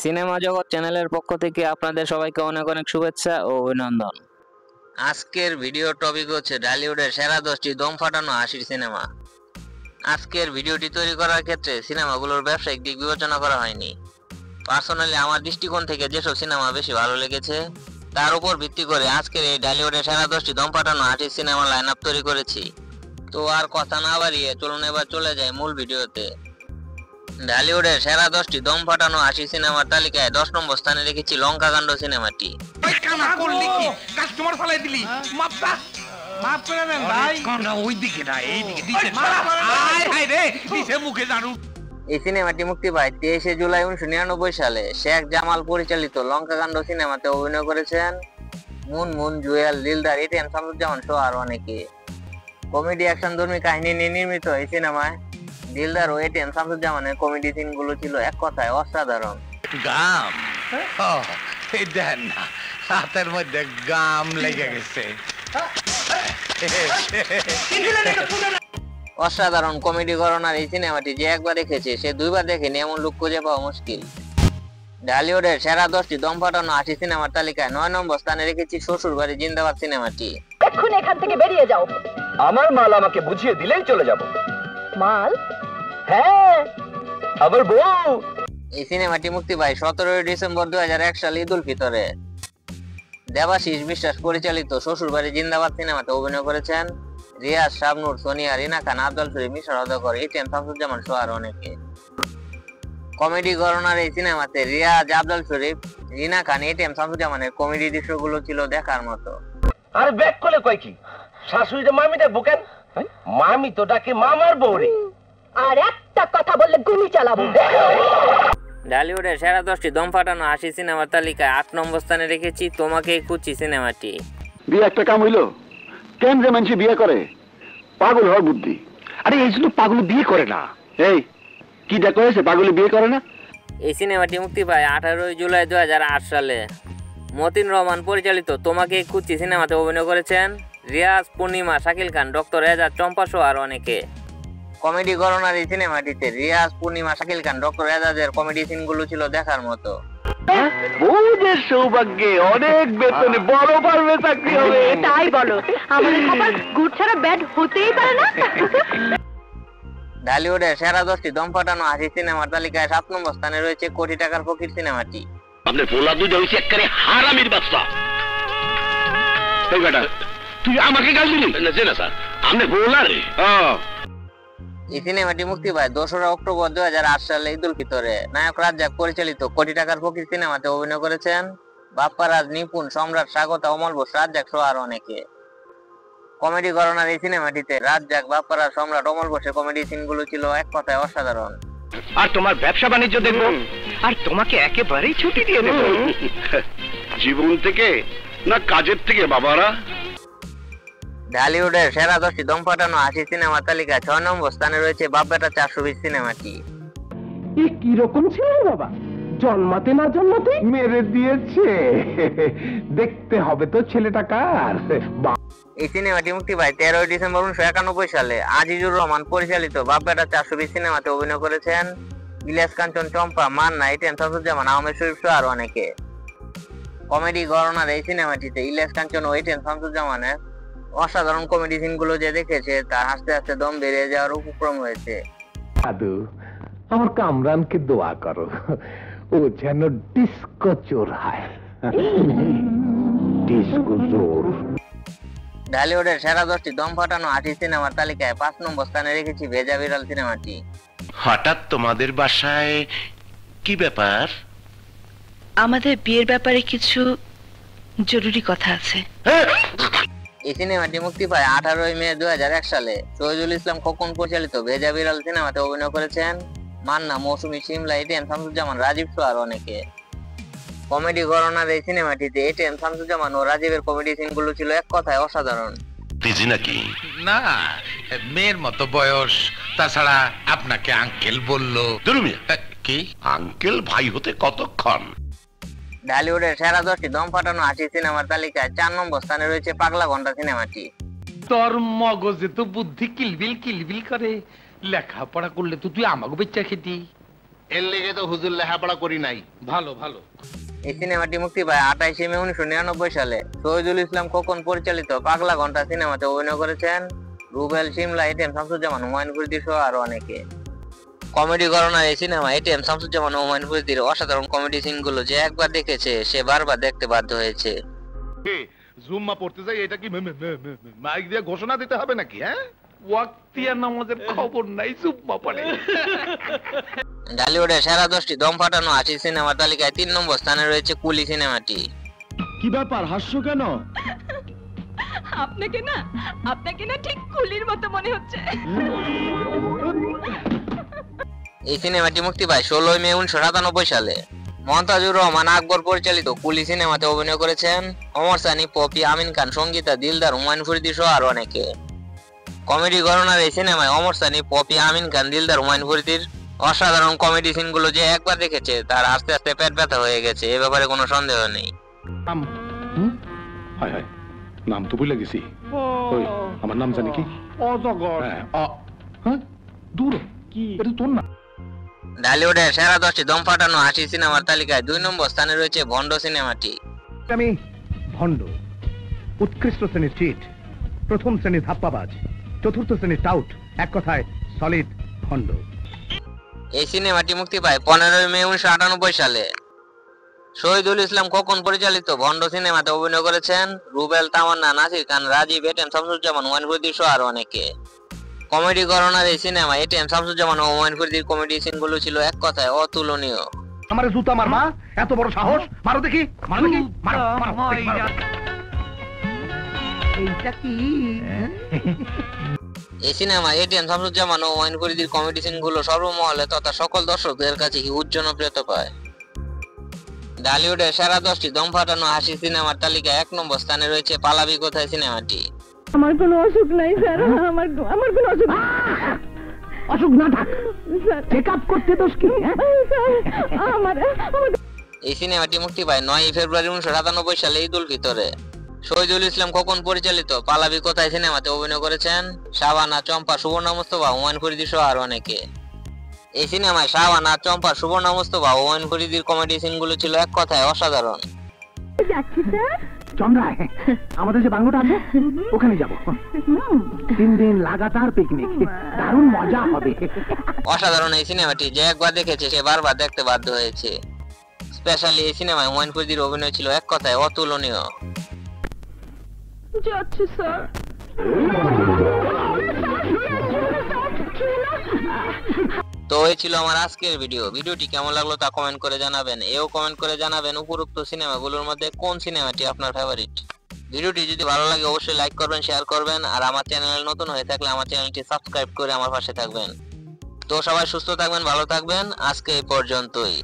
Cinema জগৎ চ্যানেলের পক্ষ থেকে আপনাদের সবাইকে অনেক অনেক শুভেচ্ছা ও অভিনন্দন। আজকের ভিডিও টপিক হচ্ছে ঢালিউডের সেরা 10টি দম ফাটানো হাসির সিনেমা। আজকের ভিডিওটি তৈরি করার ক্ষেত্রে সিনেমাগুলোর ব্যবসায়িক দিক বিবেচনা করা হয়নি। পার্সোনালি আমার দৃষ্টিকোণ থেকে যেসব সিনেমা বেশি ভালো লেগেছে তার উপর ভিত্তি করে আজকের এই ঢালিউডের সেরা 10টি দম ফাটানো হাসির সিনেমা লাইন আপ তৈরি করেছি। তো আর কথা না বাড়িয়ে চলুন এবার চলে যাই মূল ভিডিওতে। ঢালিউডের সেরা 10টি দম ফাটানো হাসি সিনেমার তালিকায় 10 নম্বর স্থানে রেখেছি লঙ্কা কাণ্ড সিনেমাটি। এই সিনেমাটি মুক্তি পায় 23 জুলাই 1999 সালে। শেখ জামাল পরিচালিত লঙ্কা কাণ্ড সিনেমাতে অভিনয় করেছেন মুনমুন, জুয়েল, দিলদার, এটিএম শামসুজ্জামান সহ আরো অনেকে। কমেডি অ্যাকশন ধর্মী কাহিনী নিয়ে নির্মিত এই সিনেমায় দিলদার ও এটিএম শামসুজ্জামানের কমেডি সিন গুলো ছিল এক কথায় অসাধারণ। গাম দেন না, হাতের মধ্যে গাম লেগে গেছে। অসাধারণ কমেডি ঘরানার এই সিনেমাটি যে একবার দেখেছে সে দুইবার দেখেনি এমন লোক খুঁজে পাওয়া মুশকিল। ঢালিউডের সেরা 10টি দম ফাটানো হাসি সিনেমার তালিকায় 9 নম্বর স্থানে রেখেছি শ্বশুর বাড়ি জিন্দাবাদ সিনেমাটি। এখন এখান থেকে বেরিয়ে যাও। আমার মাল আমাকে বুঝিয়ে দিলেই চলে যাব। মাল? হ্যাঁ, আবার বউ। এই সিনেমাটি মুক্তি পায় 17 ডিসেম্বর 2001 সালে ঈদ উল ফিতরে। দেবাশিস বিশ্বাস পরিচালিত শ্বশুর বাড়ি জিন্দাবাদ সিনেমাতে অভিনয় করেছেন রিয়াজ, শাবনূর, সোনিয়া, রিনা খান, আফজাল শরীফ, মিশা রদাকর, এটিএম শামসুজ্জামান সহ আরো অনেকে। কমেডি ঘরানার এই সিনেমাতে রিয়াজ, আফজাল শরীফ, রিনা খান, এটিএম শামসুজ্জামানের কমেডি দৃশ্যগুলো ছিল দেখার মতো। আর ব্যাক করলে কয় কি? শাশুড়িটা মামি ডাকবো কেন? মামি তো ডাকে মামার বউরে। আর একটা কথা বললে গুলি চালাবো। ঢালিউডের সেরা 10টি দম ফাটানো হাসি সিনেমার তালিকায় 8 নম্বর স্থানে রেখেছি তোমাকে খুঁজছি সিনেমাটি। বিয়ে একটা কাম হইলো? কেন যে মানুষ বিয়ে করে? পাগল হওয়ার বুদ্ধি। আরে এই জন্য পাগল বিয়ে করে না। এই কি দেখা হয়েছে, পাগল বিয়ে করে না? এই সিনেমাটি মুক্তি পায় 18 জুলাই 2008 সালে। মতিন রহমান পরিচালিত তোমাকে খুঁজছি সিনেমাতে অভিনয় করেছেন রিয়াজ, পূর্ণিমা, শাকিল খান, ডক্টর এজাজ, চম্পা সহ আরো অনেকে। কমেডি ঘরানার এই সিনেমাটিতে রিয়াজ, পূর্ণিমা, শাকিল খান, ডক্টর এজাজের কমেডি সিনগুলো ছিল দেখার মতো। বউদের সৌভাগ্যে অনেক বেতনে বড় পারবে চাকরি হবে। তাই বলো, আমাদের কপাল গুড় ছাড়া ব্যাড হতেই পারে না। ঢালিউডের সেরা 10টি দম ফাটানো হাসি সিনেমার তালিকায় 7 নম্বর স্থানে রয়েছে কোটি টাকার ফকির সিনেমাটি। আপনি পোলা দুই হইছে একবারে হারামির বাচ্চা। এই বেটা, তুই আমাকে গাল দিলি? না স্যার, আপনি পোলা রে। এই সিনেমাটি মুক্তি পায় 2 অক্টোবর 2008 সালে ঈদ উল ফিতরে। নায়ক রাজ্জাক পরিচালিত কোটি টাকার ফকির সিনেমাতে অভিনয় করেছেন বাপ্পারাজ, নিপুণ, সম্রাট, স্বাগতা, অমল বোস, রাজ্জাক সহ আরো অনেকে। কমেডি ঘরানার এই সিনেমাটিতে রাজ্জাক, বাপ্পারাজ, সম্রাট, অমল বোসের কমেডি সিনগুলো ছিল এক কথায় অসাধারণ। আর তোমার ব্যবসা বাণিজ্য দেখবো, আর তোমাকে একেবারেই ছুটি দিয়ে দেবো। জীবন থেকে না কাজের থেকে বাবারা? ঢালিউডের সেরা 10টি দম ফাটানো হাসি সিনেমার তালিকায় 6 নম্বর স্থানে রয়েছে বাপ বেটা 420 সিনেমাটি। কি রকম ছিল বাবা? জন্মাতে না জন্মাতে মেরে দিয়েছে। দেখতে হবে তো ছেলেটা কার। এই সিনেমাটি মুক্তি পায় 13 ডিসেম্বর 1991 সালে। আজিজুর রহমান পরিচালিত বাপ বেটা 420 সিনেমাতে অভিনয় করেছেন ইলিয়াস কাঞ্চন, চম্পা, মান্না, এটিএম শামসুজ্জামান, আহমেদ শরীফ সহ আরো অনেকে। কমেডি ঘরানার এই সিনেমাটিতে ইলিয়াস কাঞ্চন ও এটিএম শামসুজ্জামানের অসাধারণ কমেডি সিনগুলো যে দেখেছে তার হাসতে হাসতে দম বেরিয়ে যাওয়ার উপক্রম হয়েছে। দাদু, আমার কামরানকে দোয়া করো, ও যেন ডিস্কো চোর হয়। ডিস্কো চোর। ঢালিউডের সেরা 10টি দম ফাটানো হাসি সিনেমার তালিকায় 5 নম্বর স্থানে রেখেছি ভেজা বিড়াল সিনেমাটি। হঠাৎ তোমাদের বাসায় কি ব্যাপার? আমাদের বিয়ের ব্যাপারে কিছু জরুরি কথা আছে। এই সিনেমাটি মুক্তি পায় 18 মে 2001 সালে। শহীদুল ইসলাম খোকন পরিচালিত ভেজা বিড়াল সিনেমাতে অভিনয় করেছেন মান্না, মৌসুমী, শিমলা, এটিএম শামসুজ্জামান, রাজীব সহ আরো অনেকে। কমেডি ঘরানার এই সিনেমাটিতে এটিএম শামসুজ্জামান ও রাজীবের কমেডি সিনগুলো ছিল এক কথায় অসাধারণ। নাকি না, মেয়ের মতো বয়স, তাছাড়া আপনাকে আঙ্কেল বললো। কি আঙ্কেল ভাই হতে কতক্ষণ? ঢালিউডের সেরা 10টি দম ফাটানো হাসি সিনেমার তালিকায় 4 নম্বর স্থানে রয়েছে পাগলা ঘন্টা সিনেমাটি। তোর মগজে তো বুদ্ধি কিলবিল কিলবিল করে, লেখাপড়া করলে তো তুই আমাকে বেচা খেতি। এর লেগে তো হুজুর লেখাপড়া করি নাই। ভালো ভালো। এই সিনেমাটি মুক্তি পায় 28 মে 1999 সালে। শহীদুল ইসলাম খোকন পরিচালিত পাগলা ঘন্টা সিনেমাতে অভিনয় করেছেন রুবেল, শিমলা, এটিএম শামসুজ্জামান, হুমায়ুন ফরিদি সহ আরো অনেকে। কমেডি ঘরানার এই সিনেমা এটিএম শামসুজ্জামান ও হুমায়ুন ফরিদির অসাধারণ কমেডি সিনগুলো যে একবার দেখেছে সে বারবার দেখতে বাধ্য হয়েছে। জুম্মা পড়তে যাই, এটা কি মাইক দিয়ে ঘোষণা দিতে হবে নাকি? হ্যাঁ, ওয়াক্তিয়া নামাজের খবর নাই, জুম্মা পড়ে। ঢালিউডের সেরা 10টি দম ফাটানো 80 সিনেমার তালিকায় 3 নম্বর স্থানে রয়েছে কুলি সিনেমাটি। কি ব্যাপার, হাসছো কেন? আপনাকে না ঠিক কুলির মতো মনে হচ্ছে। এই সিনেমাটি মুক্তি পায় 16 মে 1997 সালে। মন্তাজুর রহমান আকবর পরিচালিত কুলি সিনেমাতে অভিনয় করেছেন ওমর সানি, পপি, আমিন খান, সঙ্গীতা, দিলদার, হুমায়ুন ফরিদি সহ আরো অনেকে। কমেডি ঘরানার এই সিনেমায় ওমর সানি, পপি, আমিন খান, দিলদার, হুমায়ুন ফরিদির অসাধারণ কমেডি সিনগুলো যে একবার দেখেছে তার আস্তে আস্তে পেট ব্যথা হয়ে গেছে, এ ব্যাপারে কোনো সন্দেহ নেই। হায় হায়, নাম তো ভুলে গেছি। ওই আমার নাম জানি কি? অজগর। হ্যাঁ, দূর কি এটা তোর না? ঢালিউডের সেরা 10টি দম ফাটানো 80 সিনেমার তালিকায় 2 নম্বর স্থানে রয়েছে ভন্ড সিনেমাটি। আমি ভণ্ড, উৎকৃষ্ট শ্রেণীর চিট, প্রথম শ্রেণীর ধাপ্পাবাজ, চতুর্থ শ্রেণীর টাউট, এক কথায় সলিড ভণ্ড। এই সিনেমাটি মুক্তি পায় 15 মে 1998 সালে। শহীদুল ইসলাম খোকন পরিচালিত ভন্ড সিনেমাতে অভিনয় করেছেন রুবেল, তামান্না, নাসির খান, রাজীব, এটিএম শামসুজ্জামান, হুমায়ুন ফরিদি সহ আরো অনেকে। কমেডি ঘরানার এই সিনেমা এটিএম শামসুজ্জামান ও হুমায়ুন ফরিদির কমেডি সিনগুলো ছিল এক কথায় অতুলনীয়। আমারে জুতা মার মা, এত বড় সাহস, মারো দেখি, মারো দেখি, মারো, মারো, মারো। এইটা কি? এই সিনেমা এটিএম শামসুজ্জামান ও হুমায়ুন ফরিদির কমেডি সিনগুলো সর্বমহলে তথা সকল দর্শকদের কাছে হিউজ জনপ্রিয়তা পায়। ঢালিউডের সেরা 10টি দম ফাটানো 80 সিনেমার তালিকায় 1 নম্বর স্থানে রয়েছে পালাবি কোথায় সিনেমাটি। আমার কোনো অসুখ নাই স্যার, আমার কোনো অসুখ। অসুখ না থাক, চেক আপ করতে দোষ কি? আমার এই সিনেমাটি মুক্তি পায় 9 ফেব্রুয়ারি 1997 সালে ঈদ উল ফিতরে। শহীদুল ইসলাম খোকন পরিচালিত পালাবি কোথায় সিনেমাতে অভিনয় করেছেন শাবানা, চম্পা, সুবর্ণা মুস্তফা, হুমায়ুন ফরিদি সহ আরো অনেকে। এই সিনেমায় শাবানা, চম্পা, সুবর্ণা মুস্তফা, হুমায়ুন ফরিদির কমেডি সিনগুলো ছিল এক কথায় অসাধারণ। যাচ্ছি স্যার। চন্দ্রা, আমাদের যে বাংলোটা আছে ওখানে যাব। 3 দিন লাগাতার পিকনিক, দারুণ মজা হবে। অসাধারণ এই সিনেমাটি যে একবার দেখেছে সে বারবার দেখতে বাধ্য হয়েছে। স্পেশালি এই সিনেমায় হুমায়ুন ফরিদির অভিনয় ছিল এক কথায় অতুলনীয়। যাচ্ছি স্যার। তো এই ছিল আমার আজকের ভিডিওটি কেমন লাগলো তা কমেন্ট করে জানাবেন। এও কমেন্ট করে জানাবেন উপরোক্ত সিনেমাগুলোর মধ্যে কোন সিনেমাটি আপনার ফেভারিট। ভিডিওটি যদি ভালো লাগে অবশ্যই লাইক করবেন, শেয়ার করবেন, আর আমার চ্যানেলে নতুন হয়ে থাকলে আমার চ্যানেলটি সাবস্ক্রাইব করে আমার পাশে থাকবেন। তো সবাই সুস্থ থাকবেন, ভালো থাকবেন, আজকে এই পর্যন্তই।